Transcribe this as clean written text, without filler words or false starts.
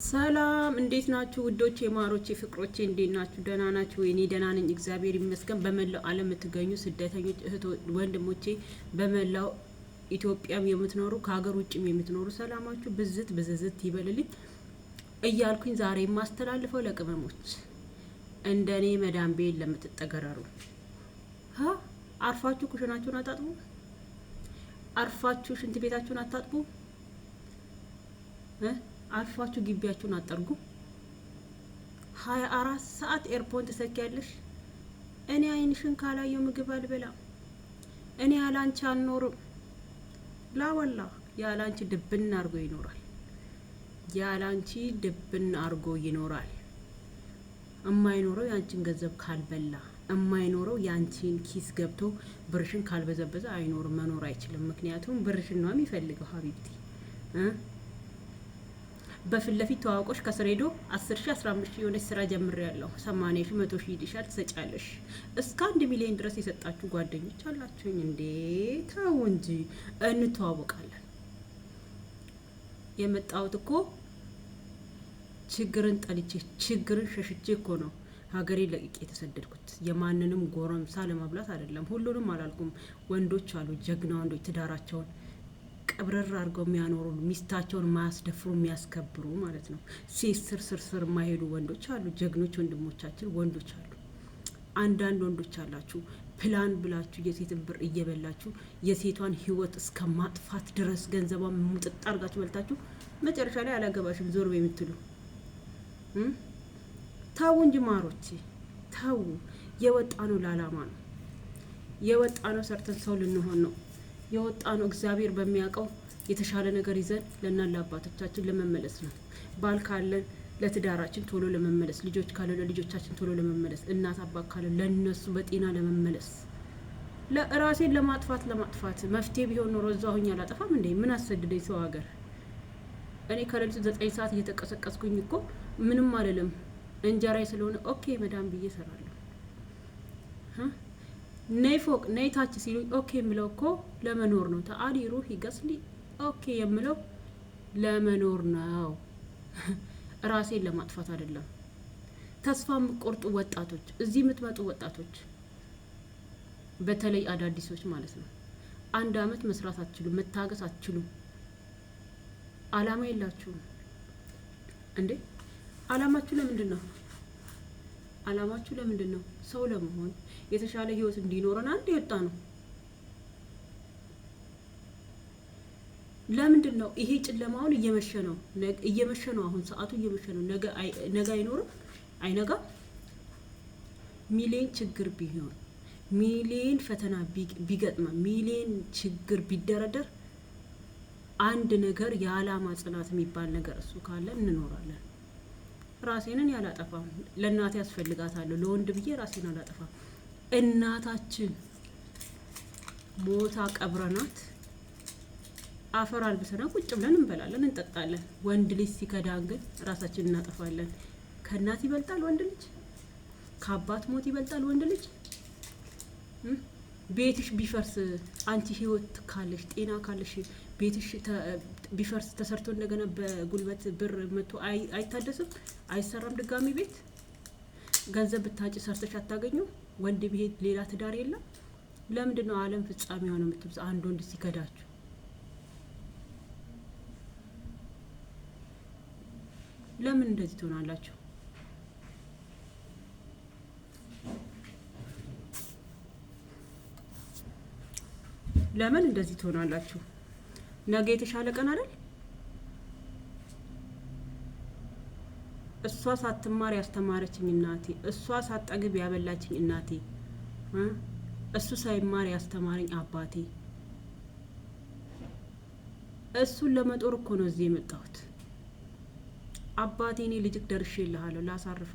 ሰላም እንዴት ናችሁ ውዶቼ ማሮቼ ፍቅሮቼ እንዴት ናችሁ? ደህና ናችሁ? እኔ ደህና ነኝ እግዚአብሔር ይመስገን። በመላው ዓለም የምትገኙ ስደተኞች እህት ወንድሞቼ፣ በመላው ኢትዮጵያም የምትኖሩ ከሀገር ውጭም የምትኖሩ ሰላማችሁ ብዝት ብዝዝት ይበልልኝ እያልኩኝ ዛሬ የማስተላልፈው ለቅመሞች እንደኔ መዳም ቤት ለምትጠገረሩ አርፋችሁ ኩሽናችሁን አታጥቡ፣ አርፋችሁ ሽንት ቤታችሁን አታጥቡ፣ አልፋችሁ ግቢያችሁን አጠርጉ። 24 ሰዓት ኤርፖርት ተሰኪያለሽ። እኔ አይንሽን ካላየው ምግብ አልበላም፣ እኔ ያላንቺ አልኖርም። ላወላ ያላንቺ ድብና አርጎ ይኖራል፣ ያላንቺ ድብና አርጎ ይኖራል። እማይኖረው ያንቺን ገንዘብ ካልበላ፣ እማይኖረው ያንቺን ኪስ ገብቶ ብርሽን ካልበዘበዘ አይኖርም፣ መኖር አይችልም። ምክንያቱም ብርሽን ነው የሚፈልገው ሀቢብቲ። በፊት ለፊት ተዋውቆሽ ከስር ሄዶ 10 ሺህ 15 ሺህ የሆነች ስራ ጀምሬ ያለሁ 80 ሺህ 100 ሺህ ይልሻል፣ ትሰጫለሽ። እስከ 1 ሚሊዮን ድረስ የሰጣችሁ ጓደኞች አላችሁኝ እንዴ? ተው እንጂ እንተዋወቃለን። የመጣሁት እኮ ችግርን ጠልቼ ችግርን ሸሽቼ እኮ ነው ሀገሬ ለቅቄ የተሰደድኩት። የማንንም ጎረምሳ ለማብላት አይደለም። ሁሉንም አላልኩም። ወንዶች አሉ ጀግና ወንዶች ትዳራቸውን ቀብረር አድርገው የሚያኖሩ ሚስታቸውን ማያስደፍሩ የሚያስከብሩ ማለት ነው። ሴት ስር የማይሄዱ ወንዶች አሉ፣ ጀግኖች ወንድሞቻችን ወንዶች አሉ። አንዳንድ ወንዶች አላችሁ ፕላን ብላችሁ የሴትን ብር እየበላችሁ የሴቷን ሕይወት እስከ ማጥፋት ድረስ ገንዘቧን ሙጥጥ አድርጋችሁ በልታችሁ መጨረሻ ላይ አላገባሽም ዞር የምትሉ ታው እንጂ ማሮቼ ታው። የወጣ ነው ለዓላማ ነው የወጣ ነው፣ ሰርተን ሰው ልንሆን ነው የወጣ ነው። እግዚአብሔር በሚያውቀው የተሻለ ነገር ይዘን ለእናት ለአባቶቻችን ለመመለስ ነው። ባል ካለን ለትዳራችን ቶሎ ለመመለስ፣ ልጆች ካለ ለልጆቻችን ቶሎ ለመመለስ፣ እናት አባት ካለ ለነሱ በጤና ለመመለስ። ለራሴን ለማጥፋት መፍትሄ ቢሆን ኖሮ እዛው ሆኜ አላጠፋም እንዴ? ምን አሰደደኝ ሰው ሀገር? እኔ ከሌሊቱ 9 ሰዓት እየተቀሰቀስኩኝ እኮ ምንም አይደለም። እንጀራዬ ስለሆነ ኦኬ መዳም ብዬ እሰራለሁ። ነይ ፎቅ ነይ ታች ሲሉኝ ኦኬ የምለው እኮ ለመኖር ነው። ተአዲ ሩህ ይገስሊ ኦኬ የምለው ለመኖር ነው፣ ራሴን ለማጥፋት አይደለም። ተስፋ የምትቆርጡ ወጣቶች፣ እዚህ የምትመጡ ወጣቶች፣ በተለይ አዳዲሶች ማለት ነው። 1 አመት መስራት አትችሉም፣ መታገስ አትችሉም። አላማ የላችሁም እንዴ? አላማችሁ ለምንድን ነው? አላማችሁ ለምንድን ነው? ሰው ለመሆን የተሻለ ህይወት እንዲኖረን አንድ የወጣ ነው። ለምንድን ነው ይሄ ጨለማውን እየመሸ ነው አሁን ሰዓቱ እየመሸ ነው። ነገ አይኖርም፣ አይነጋም። ሚሊዮን ችግር ቢሆን፣ ሚሊዮን ፈተና ቢገጥማ፣ ሚሊዮን ችግር ቢደረደር አንድ ነገር የዓላማ ጽናት የሚባል ነገር እሱ ካለ እንኖራለን። ራሴንን ያላጠፋም፣ ለእናቴ ያስፈልጋታለሁ፣ ለወንድ ብዬ ራሴን አላጠፋም። እናታችን ሞታ ቀብረናት አፈር አልብሰና ቁጭ ብለን እንበላለን እንጠጣለን። ወንድ ልጅ ሲከዳን ግን ራሳችን እናጠፋለን። ከእናት ይበልጣል ወንድ ልጅ? ከአባት ሞት ይበልጣል ወንድ ልጅ? ቤትሽ ቢፈርስ አንቺ ህይወት ካለሽ ጤና ካለሽ ቤትሽ ቢፈርስ ተሰርቶ እንደገና በጉልበት ብር መቶ አይታደስም፣ አይሰራም ድጋሚ ቤት። ገንዘብ ብታጭ ሰርተሽ አታገኙ። ወንድ ቢሄድ ሌላ ትዳር የለም። ለምንድን ነው ዓለም ፍጻሜ ሆነ የምትብዛ አንድ ወንድ ሲከዳችሁ? ለምን እንደዚህ ትሆናላችሁ? ለምን እንደዚህ ትሆናላችሁ? ነገ የተሻለ ቀን አይደል? እሷ ሳትማር ያስተማረችኝ እናቴ፣ እሷ ሳትጠግብ ያበላችኝ እናቴ፣ እሱ ሳይማር ያስተማረኝ አባቴ፣ እሱን ለመጦር እኮ ነው እዚህ የመጣሁት። አባቴ እኔ ልጅክ ደርሼልሃለሁ ላሳርፍ